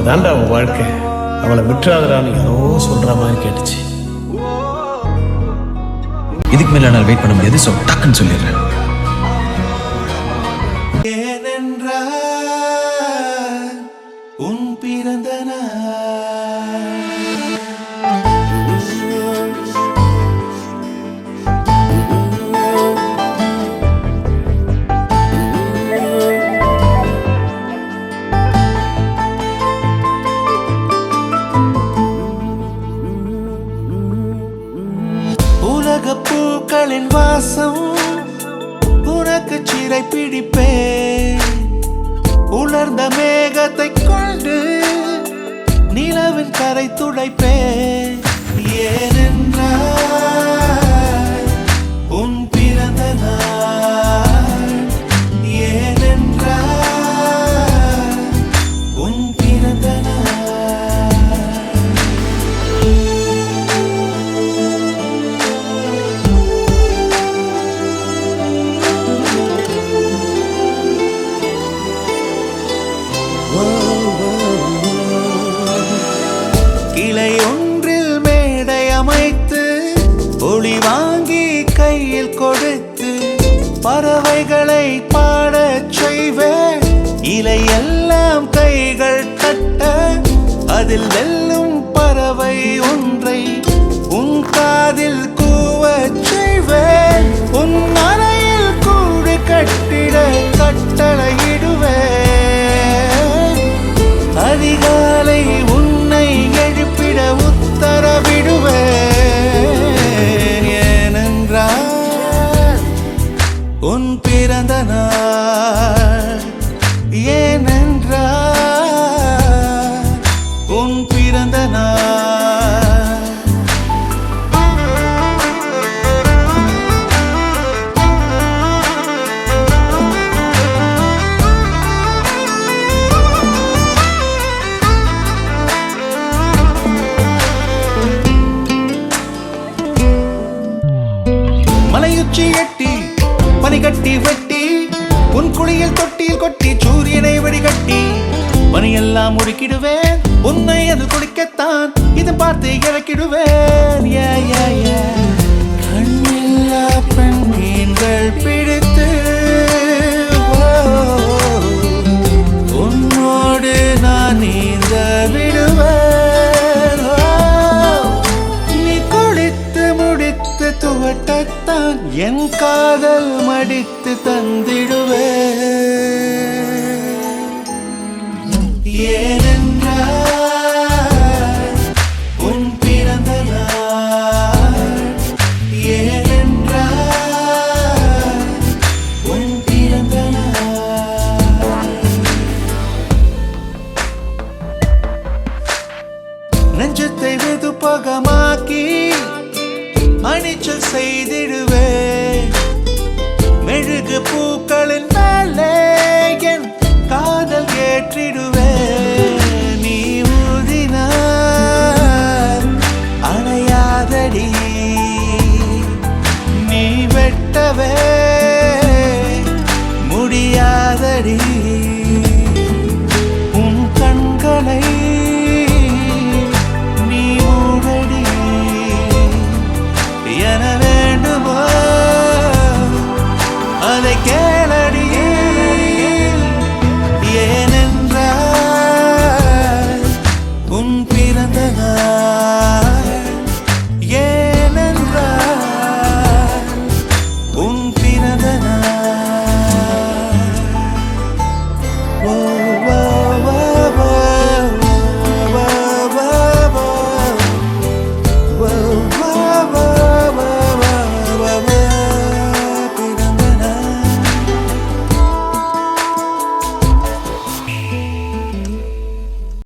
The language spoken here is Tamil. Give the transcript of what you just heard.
அதான்டா அவன் வாழ்க்கை. அவளை விட்டுறாதடான்னு யாரோ சொல்ற மாதிரி கேட்டுச்சு. இதுக்கு மேல நான் வெயிட் பண்ண முடியாது. ஸோ டக்குன்னு சொல்லிடுறேன். உன் பிறந்த உலக பூக்களின் வாசம் உனக்கு சிறை பிடிப்பேன். உலர்ந்த மேகத்தை கொண்டு நிலவின் கரை துடைப்பேன். ஏனென்றால் உன் பிறந்த நாள், ஏனென்றால் உன் பிறந்த கிளை ஒன்றில் மேடை அமைத்து ஒளி வாங்கி கையில் கொடுத்து பறவைகளை பாடச் செய்வேன். இலையெல்லாம் கைகள் தட்ட அதில் வெல்லும் பறவை ஒன்றை உன் காதில் கூவச் செய்வேன். உன் அறையில் கூடு கட்டிட கட்டளையிடுவேன். அதிகாலை உன்னை எழுப்பிட உத்தரவிடுவேன். ஏனென்றால் உன் பிறந்த நாள், ஏனென்றால் உன் பிறந்த நாள். மலையுச்சி எட்டி பனிகட்டி வெட்டி உன் குளியில் தொட்டியில் கொட்டி சூரியனை வடிகட்டி பனியெல்லாம் முடுக்கிடுவேன். உன்னை அது குடிக்கத்தான் இது பார்த்து இறக்கிடுவேன். கண்ணில்லா பெண் மீன்கள் பிடித்து உன்னோடு நான் நீந்த விடுவேன். நீ குளித்து முடித்து துவட்டத்தான் என் காதல் மடித்து தந்திடுவேன். ஏனென்றால் உன் பிறந்த நாள், ஏனென்றால் உன் பிறந்த நாள். நெஞ்சத்தை வெதுப்பகமாக்கி அணிச்சல் செய்திடுவேன். மெழுகு பூக்களின் மேலே என் காதல் ஏற்றிடுவேன்.